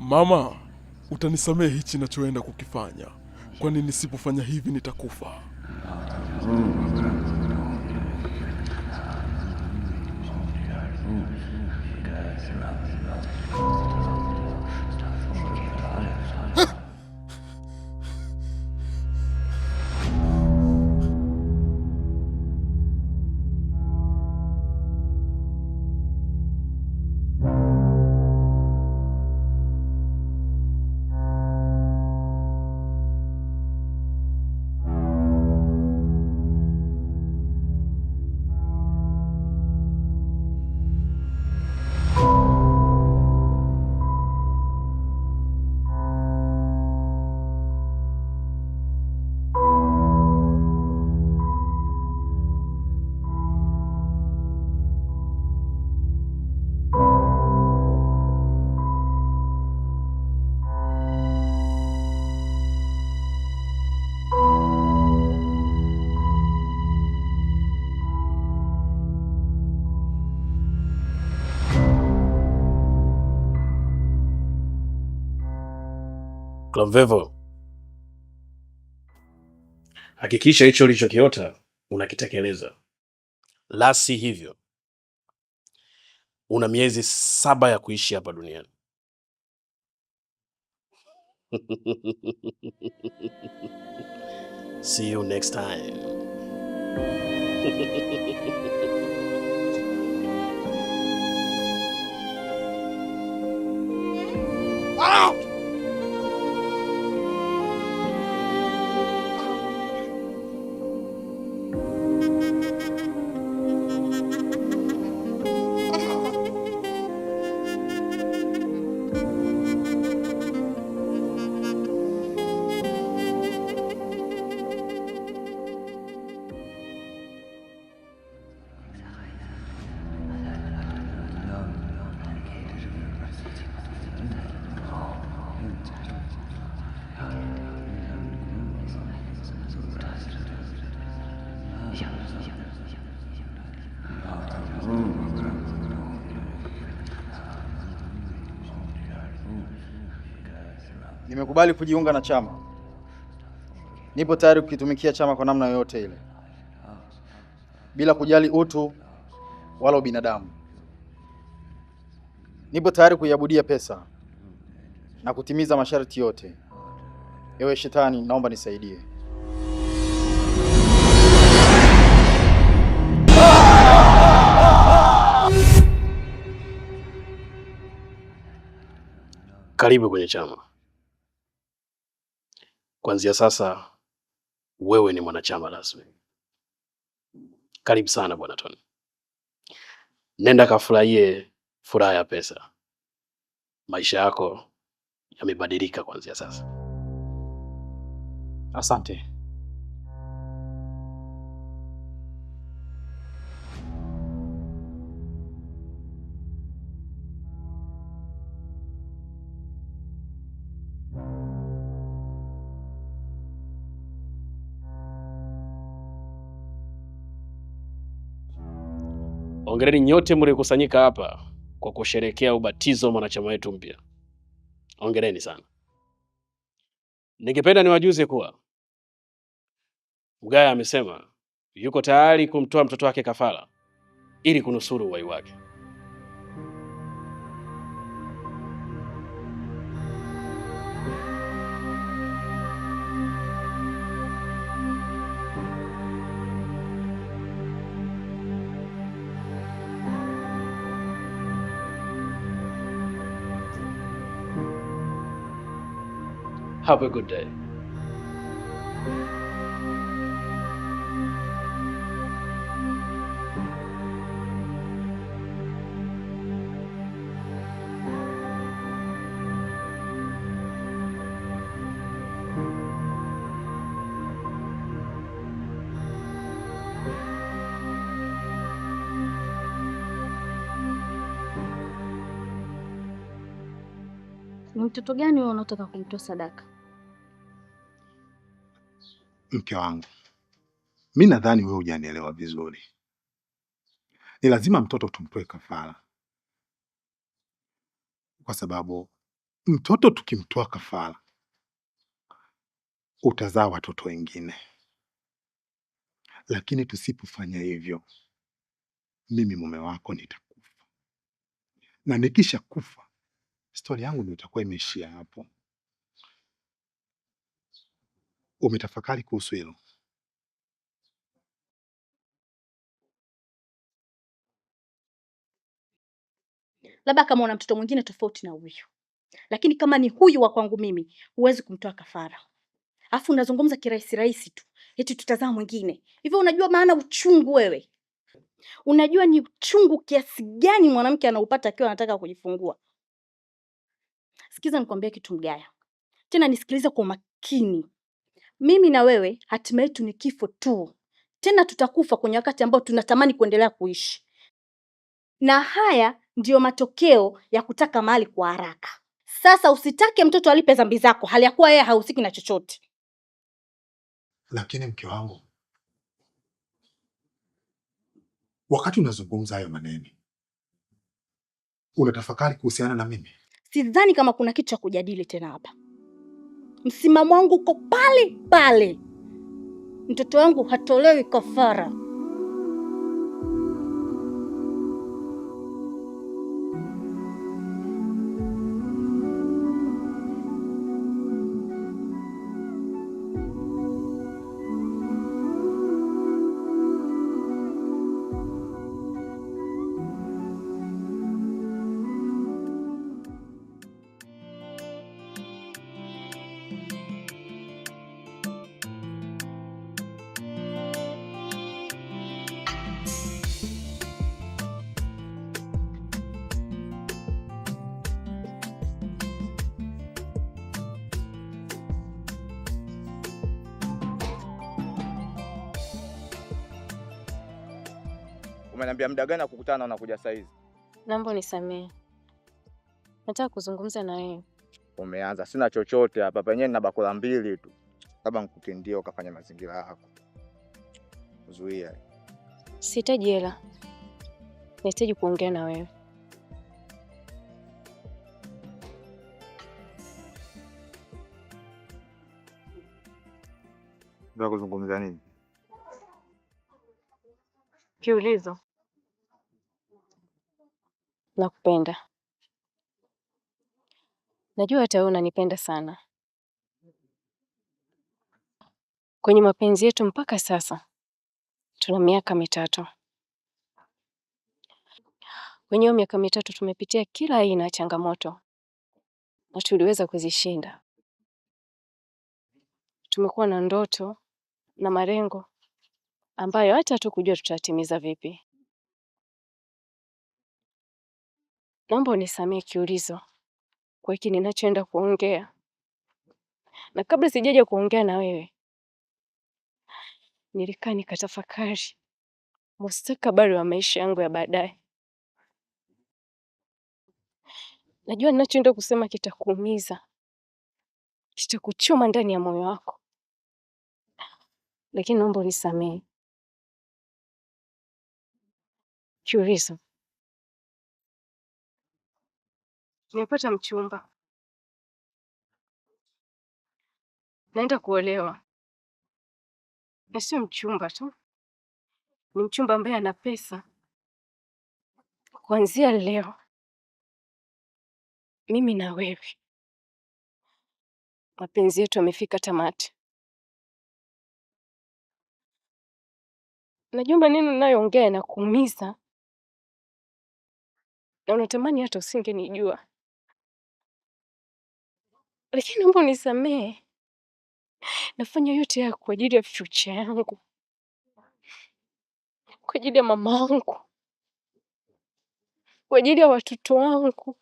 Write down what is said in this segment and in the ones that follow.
Mama, utanisamehe hichi nachoenda kukifanya, kwani nisipofanya hivi nitakufa. Clovevo, hakikisha hicho ulichokiota unakitekeleza. La si hivyo, una miezi 7 ya kuishi hapa duniani. See you next time. Nimekubali kujiunga na chama. Nipo tayari kukitumikia chama kwa namna yoyote ile, bila kujali utu wala ubinadamu. Nipo tayari kuiabudia pesa na kutimiza masharti yote. Ewe shetani, naomba nisaidie. Karibu kwenye chama. Kuanzia sasa wewe ni mwanachama rasmi. Karibu sana Bwana Tony. Nenda kafurahie furaha ya pesa. Maisha yako yamebadilika kuanzia sasa. Asante. Hongereni nyote mliokusanyika hapa kwa kusherehekea ubatizo wa mwanachama wetu mpya. Hongereni sana. Ningependa niwajuze kuwa Mgaya amesema yuko tayari kumtoa mtoto wake kafara ili kunusuru uhai wake. Have a good day. Ni mtoto gani wewe unataka kumtoa sadaka? Mke wangu, mimi nadhani wewe hujanielewa vizuri. Ni lazima mtoto tumtoe kafara, kwa sababu mtoto tukimtoa kafara utazaa watoto wengine, lakini tusipofanya hivyo, mimi mume wako nitakufa, na nikisha kufa stori yangu ndio itakuwa imeishia hapo. Umetafakari kuhusu hilo? Labda kama una mtoto mwingine tofauti na huyu, lakini kama ni huyu wa kwangu mimi, huwezi kumtoa kafara. Alafu unazungumza kirahisi rahisi tu, eti tutazaa mwingine. Hivyo unajua maana uchungu wewe? Unajua ni uchungu kiasi gani mwanamke anaupata akiwa anataka kujifungua? Sikiza nikwambie kitu Mgaya, tena nisikilize kwa makini. Mimi na wewe hatima yetu ni kifo tu, tena tutakufa kwenye wakati ambao tunatamani kuendelea kuishi, na haya ndiyo matokeo ya kutaka mali kwa haraka. Sasa usitake mtoto alipe dhambi zako hali ya kuwa yeye hahusiki na chochote. Lakini mke wangu, wakati unazungumza hayo maneno, unatafakari kuhusiana na mimi? Sidhani kama kuna kitu cha kujadili tena hapa. Msimamo wangu uko pale pale. Mtoto wangu hatolewi kafara. Umeniambia muda gani kukutana na unakuja saa hizi? Naomba unisamehe. Nataka kuzungumza na wewe. Umeanza, sina chochote hapa, penyewe nina bakula mbili tu. Labda nikukindia ukafanya mazingira yako. Zuia. Sihitaji hela. Nahitaji kuongea na wewe. Ndio kuzungumza nini? Kiulizo. Nakupenda. Najua hata wewe unanipenda sana. Kwenye mapenzi yetu mpaka sasa tuna miaka mitatu. Kwenye miaka mitatu tumepitia kila aina ya changamoto na tuliweza kuzishinda. Tumekuwa na ndoto na malengo ambayo hata hatukujua tutatimiza vipi. Naomba unisamehe Kiulizo kwa hiki ninachoenda kuongea. Na kabla sijaja kuongea na wewe, nilikaa nikatafakari mustakabali wa maisha yangu ya baadaye. Najua ninachoenda kusema kitakuumiza, kitakuchoma ndani ya moyo wako, lakini naomba unisamehe Kiulizo. Nimepata mchumba, naenda kuolewa. Na sio mchumba tu, ni mchumba ambaye ana pesa. Kuanzia leo mimi na wewe mapenzi yetu yamefika tamati. Najua maneno ninayoongea yanakuumiza na unatamani hata usingenijua, lakini naomba unisamehe. Nafanya yote haya kwa ajili ya future yangu, kwa ajili ya mama yangu, kwa ajili ya watoto wangu.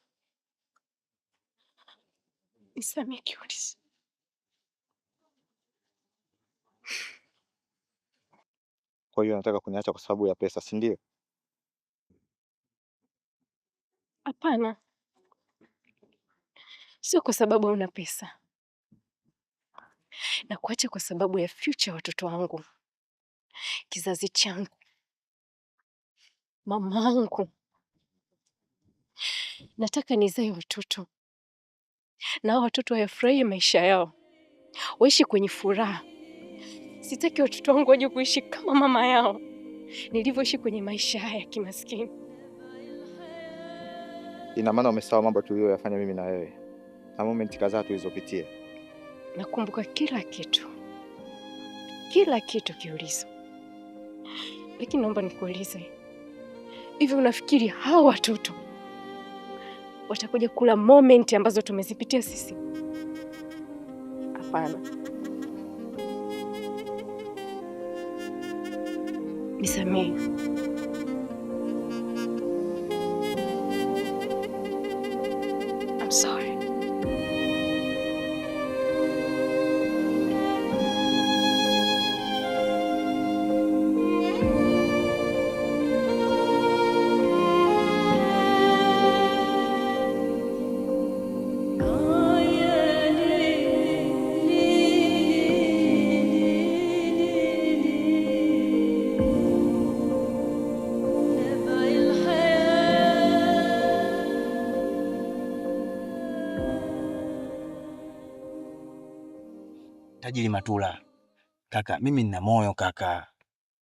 Nisamehe Kiulizo. Kwa hiyo nataka kuniacha kwa sababu ya pesa, si ndio? Hapana, sio kwa sababu una pesa. Na kuacha kwa sababu ya future ya watoto wangu, kizazi changu, mama yangu. Nataka nizae watoto na hao watoto wayafurahie maisha yao, waishi kwenye furaha. Sitaki watoto wangu waje kuishi kama mama yao nilivyoishi kwenye maisha haya ya kimaskini. Ina maana umesahau mambo tuliyoyafanya mimi na wewe na momenti kadhaa tulizopitia? Nakumbuka kila kitu Kiulizo. Lakini naomba nikuulize, hivi unafikiri hao watoto watakuja kula momenti ambazo tumezipitia sisi? Hapana. Nisamehe. I'm sorry. Tajiri Matula, kaka, mimi nina moyo kaka.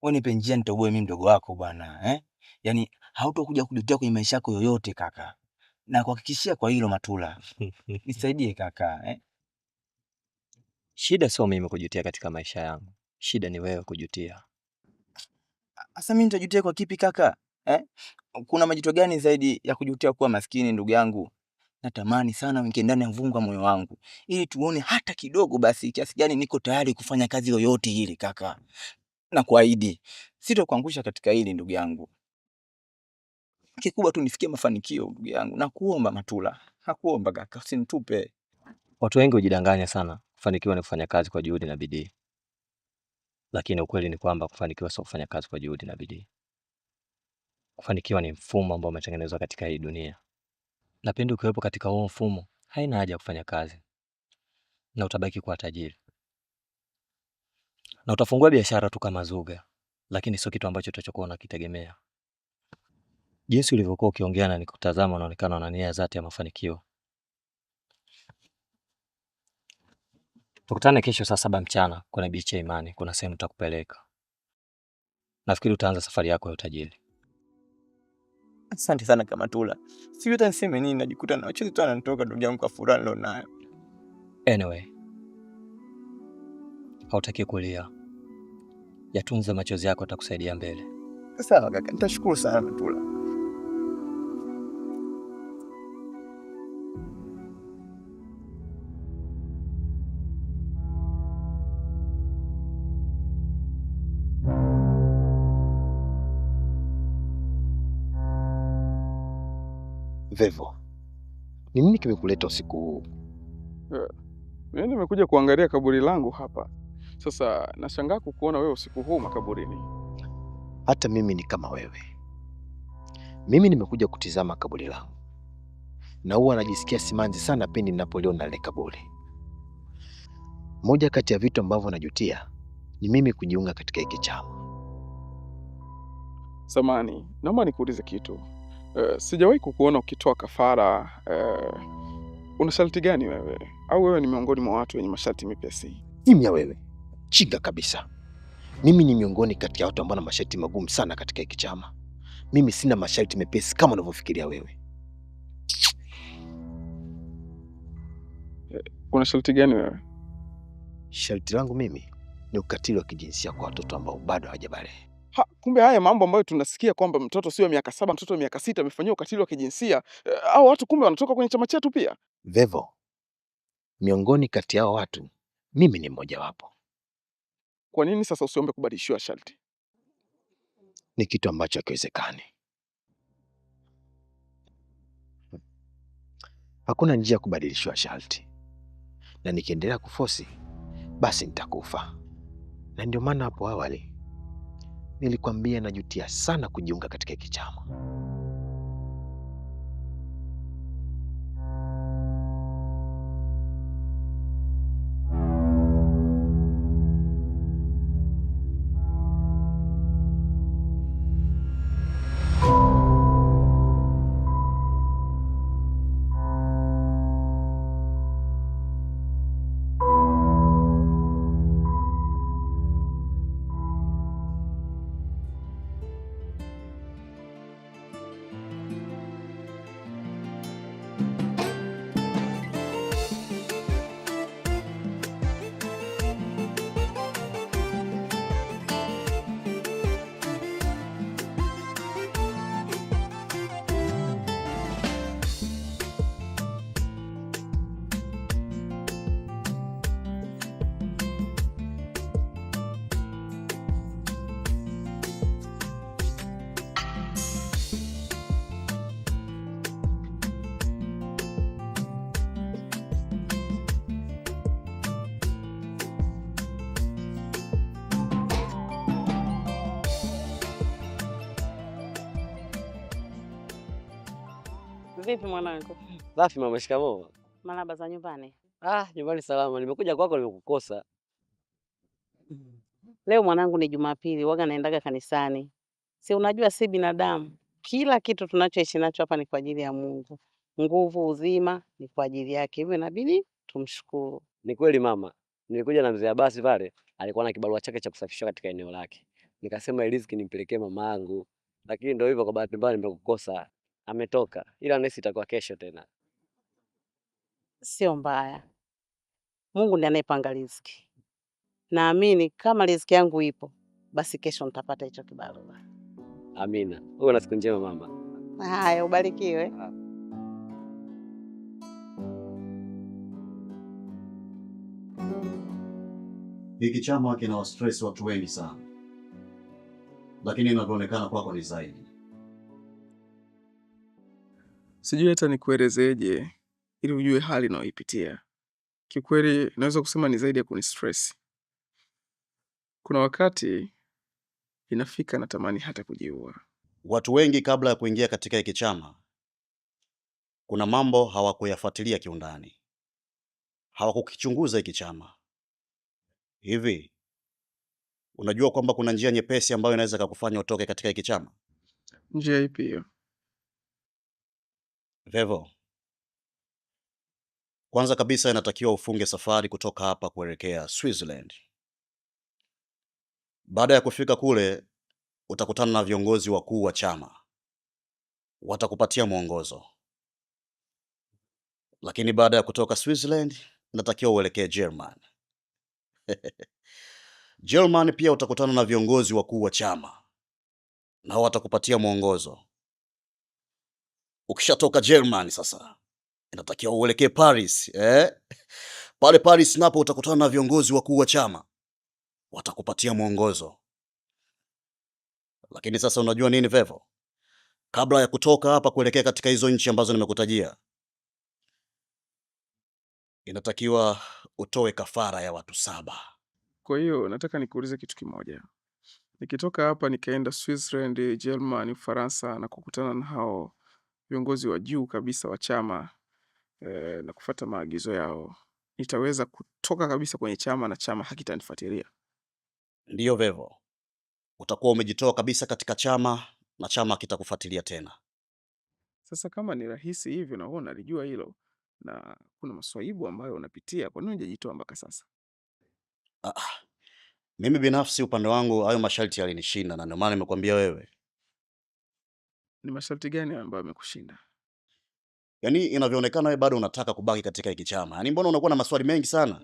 Wewe nipe njia nitoboe mimi mdogo wako bwana, eh? Yaani hautokuja kujutia kwenye maisha yako yoyote kaka. Na kuhakikishia kwa hilo Matula. Nisaidie kaka, eh? Shida sio mimi kujutia katika maisha yangu. Shida ni wewe kujutia. Asa mimi nitajutia kwa kipi kaka? Eh? Kuna majuto gani zaidi ya kujutia kuwa maskini ndugu yangu? Natamani sana uingie ndani ya uvungu wa moyo wangu ili tuone hata kidogo basi kiasi gani niko tayari kufanya kazi yoyote ile kaka. Na kuahidi sitokuangusha katika hili ndugu yangu. Kikubwa tu nifikie mafanikio ndugu yangu. Nakuomba Matula. Nakuomba kaka, usinitupe. Watu wengi hujidanganya sana. Kufanikiwa ni kufanya kazi kwa juhudi na bidii. Lakini ukweli ni kwamba kufanikiwa sio kufanya kazi kwa juhudi na bidii. Kufanikiwa ni mfumo ambao umetengenezwa katika hii dunia. Na pindi ukiwepo katika huo mfumo, haina haja ya kufanya kazi. Na utabaki kuwa tajiri. Na utafungua biashara tu kama Zuga, lakini sio kitu ambacho utachokuwa unakitegemea. Jinsi ulivyokuwa ukiongea na nikutazama, unaonekana una nia dhati ya mafanikio. Tukutane kesho saa 7 mchana kwenye beach ya Imani, kuna sehemu tutakupeleka. Nafikiri utaanza safari yako ya utajiri. Asante sana Kamatula. Sijui hata niseme nini, najikuta na machozi tu yananitoka ndugu yangu kwa furaha nilionayo. Anyway, hautaki kulia. Yatunze machozi yako, atakusaidia mbele. Sawa kaka, nitashukuru sana Matula. Vevo, ni nini kimekuleta usiku huu? Mimi nimekuja kuangalia kaburi langu hapa. Sasa nashangaa kukuona wewe usiku huu makaburini. Hata mimi ni kama wewe. Mimi nimekuja kutizama kaburi langu. Na huwa najisikia simanzi sana pindi ninapoliona ile kaburi. Moja kati ya vitu ambavyo najutia ni mimi kujiunga katika hiki chama. Samani, naomba nikuulize kitu. Sijawahi kukuona ukitoa kafara. Una sharti gani wewe? Au wewe ni miongoni mwa watu wenye masharti mepesi? Kimya wewe. Chinga kabisa. Mimi ni miongoni kati ya watu ambao na masharti magumu sana katika hiki chama. Mimi sina masharti mepesi kama unavyofikiria wewe. Una sharti gani wewe? Sharti langu mimi ni ukatili wa kijinsia kwa watoto ambao bado hawajabalehe. Kumbe haya mambo ambayo tunasikia kwamba mtoto sio miaka 7, mtoto miaka 6 amefanywa ukatili wa kijinsia, au watu kumbe wanatoka kwenye chama chetu pia? Vevo, miongoni kati yao watu, mimi ni mmoja wapo. Kwa nini sasa usiombe kubadilishiwa sharti? Ni kitu ambacho hakiwezekani. Hakuna njia ya kubadilishiwa sharti. Na nikiendelea kufosi, basi nitakufa. Na ndio maana hapo awali nilikwambia najutia sana kujiunga katika hiki chama. Vipi mwanangu? Safi mama, shikamoo. Marahaba za nyumbani. Nyumbani salama. Nimekuja kwako nimekukosa. Leo mwanangu ni Jumapili, waga naendaga kanisani. Si unajua si binadamu. Kila kitu tunachoishi nacho hapa ni kwa ajili ya Mungu. Nguvu, uzima ni kwa ajili yake. Hivyo inabidi tumshukuru. Ni kweli mama. Nilikuja na mzee Abasi pale, alikuwa na kibarua chake cha kusafisha katika eneo lake. Nikasema riziki nimpelekee mama yangu. Lakini ndio hivyo, kwa bahati mbaya nimekukosa. Ametoka. Ila nesi itakuwa kesho tena. Sio mbaya. Mungu ndiye anayepanga riziki. Naamini kama riziki yangu ipo, basi kesho nitapata hicho kibarua. Amina. Uwe na siku njema mama. Haya, ubarikiwe. Hiki chama kina stress watu wengi sana, lakini inavyoonekana kwako ni zaidi. Sijui hata nikuelezeje ili ujue hali unayoipitia. Kikweli naweza kusema ni zaidi ya kuni stress. Kuna wakati inafika natamani hata kujiua. Watu wengi kabla ya kuingia katika hiki chama, kuna mambo hawakuyafuatilia kiundani, hawakukichunguza hiki chama. Hivi unajua kwamba kuna njia nyepesi ambayo inaweza kukufanya utoke katika hiki chama? Njia ipi hiyo? Vevo, kwanza kabisa inatakiwa ufunge safari kutoka hapa kuelekea Switzerland. Baada ya kufika kule, utakutana na viongozi wakuu wa chama. Watakupatia mwongozo. Lakini baada ya kutoka Switzerland, natakiwa uelekee German. German pia utakutana na viongozi wakuu wa chama. Na watakupatia mwongozo. Ukishatoka German sasa, inatakiwa uelekee Paris, Pale Paris napo utakutana na viongozi wakuu wa chama. Watakupatia mwongozo. Lakini sasa unajua nini Vevo? Kabla ya kutoka hapa kuelekea katika hizo nchi ambazo nimekutajia, inatakiwa utoe kafara ya watu 7. Kwa hiyo nataka nikuulize kitu kimoja. Nikitoka hapa nikaenda Switzerland, Germany, Ufaransa na kukutana na hao viongozi wa juu kabisa wa chama na kufuata maagizo yao, nitaweza kutoka kabisa kwenye chama na chama hakitanifuatilia? Ndiyo Vevo. Utakuwa umejitoa kabisa katika chama na chama kitakufuatilia tena. Sasa kama ni rahisi hivyo na wewe unalijua hilo na kuna maswaibu ambayo unapitia, kwa nini hujajitoa mpaka sasa? Mimi binafsi upande wangu hayo masharti yalinishinda na ndio maana nimekuambia wewe. Ni masharti gani ambayo yamekushinda? Yaani inavyoonekana wewe bado unataka kubaki katika hiki chama. Yaani mbona unakuwa na maswali mengi sana?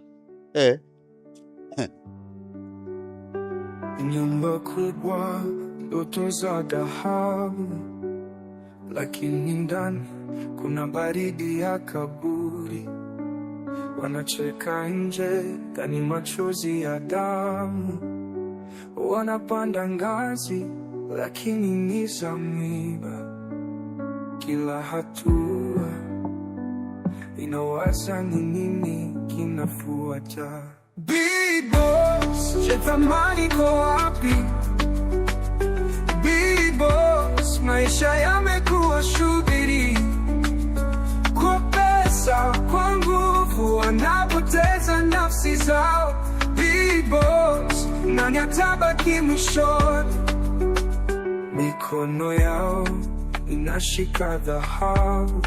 Nyumba kubwa, ndoto za dhahabu, lakini ndani kuna baridi ya kaburi. Wanacheka nje, ndani machozi ya damu. Wanapanda ngazi, lakini ni za miba. Kila hatua inawaza ni nini kinafuata. Big Boss, je thamani kwa wapi? Big Boss, maisha yamekuwa shughuli. Kwa pesa, kwa nguvu, wanapoteza nafsi zao. Big Boss, nani atabaki mwishoni? Mikono yao inashika dhahabu,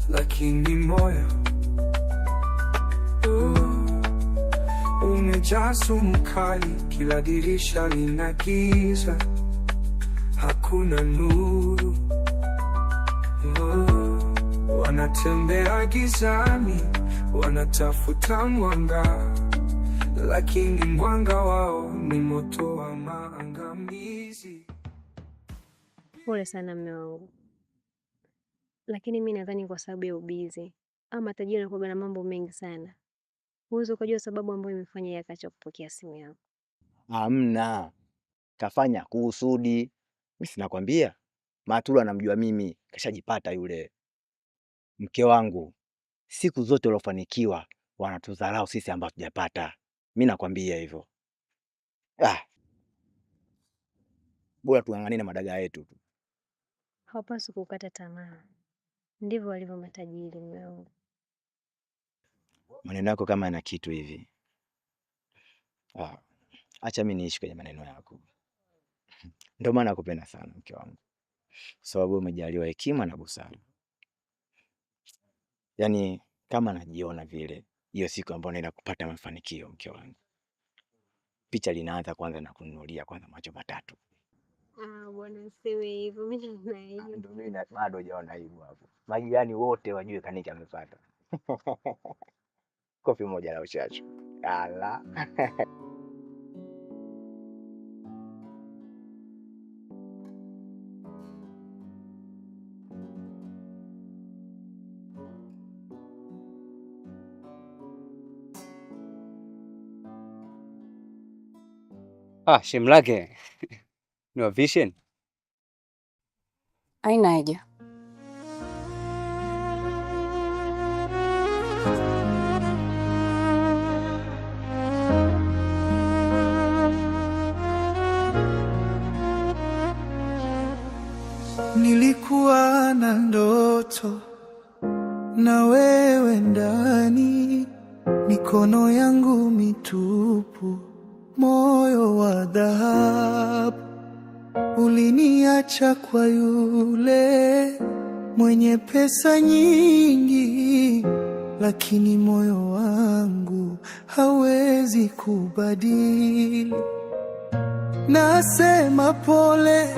lakini moyo umejaa sumu kali. Kila dirisha lina giza, hakuna nuru. Wanatembea gizani, wanatafuta mwanga, lakini mwanga wao ni moto wa maangamizi. Pole sana mume wangu, lakini mi nadhani kwa sababu ya ubizi ama tajiri anakuwa na mambo mengi sana, huwezi ukajua sababu ambayo imefanya yeye akaacha kupokea simu yako. Hamna, kafanya kusudi. Mimi sinakwambia, Matulu anamjua mimi, kashajipata yule. Mke wangu, siku zote waliofanikiwa wanatudharau sisi ambao tujapata. Mimi nakwambia hivyo. Bora tuang'ang'ane na madaga yetu tu. Hawapaswi kukata tamaa, Ndivyo walivyo matajiri mume wangu. Maneno yako kama yana kitu hivi. Acha mimi niishi kwenye maneno yako. Ndio maana nakupenda sana mke wangu, kwa sababu umejaliwa hekima na busara. Yaani kama najiona vile hiyo siku ambayo naenda kupata mafanikio, mke wangu, picha linaanza kwanza na kununulia kwanza macho matatu. Bwana usiwe hivyo, mimi naona hivyo. Ndio mimi bado hujaona hivyo hapo. Majirani wote wajue Kaniki amepata. Kofi moja la uchachu. Ala. Shemlake. Ni wa Vision? Haina haja. Nilikuwa na ndoto na wewe ndani, mikono yangu mitupu, moyo wa dhahabu. Uliniacha kwa yule mwenye pesa nyingi, lakini moyo wangu hawezi kubadili. Nasema pole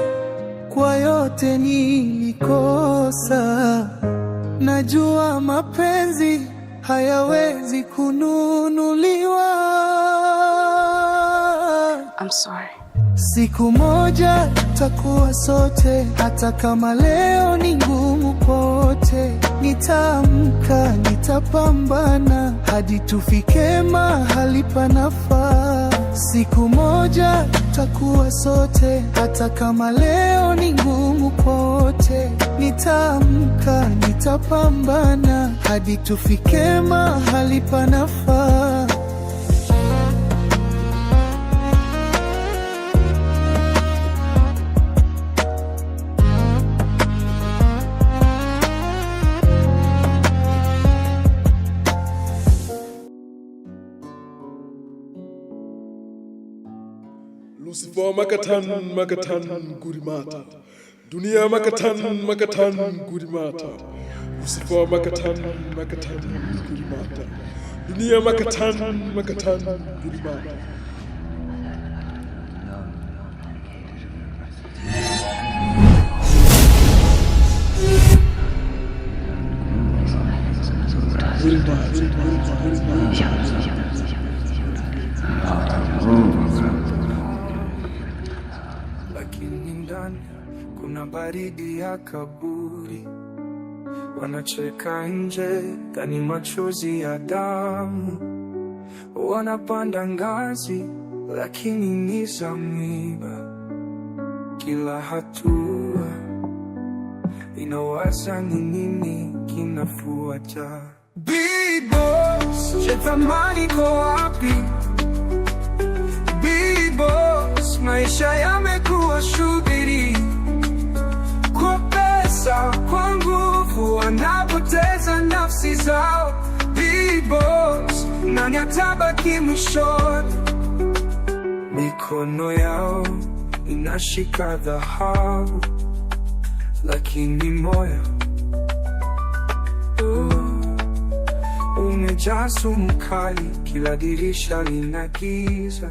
kwa yote nilikosa, najua mapenzi hayawezi kununuliwa. I'm sorry. Siku moja tutakuwa sote, hata kama leo ni ngumu kote. Nitaamka, nitapambana hadi tufike mahali panafaa. Siku moja tutakuwa sote, hata kama leo ni ngumu kote. Nitaamka, nitapambana hadi tufike mahali panafaa. Lucifer makatan makatan gurimata, dunia makatan makatan gurimata. Lucifer makatan makatan gurimata, dunia makatan makatan gurimata. Lakini ndani kuna baridi ya kaburi. Wanacheka nje, ndani machozi ya damu. Wanapanda ngazi, lakini ni za mwiba. Kila hatua inawaza ni nini kinafuata. Big Boss, je, thamani iko wapi? Big Boss, maisha yamekuwa shughuli. Kwa pesa, kwa nguvu, wanapoteza nafsi zao. Big Boss, nani atabaki mwishoni? Mikono yao inashika dhahabu, lakini moyo umejaa sumu kali. Kila dirisha lina giza.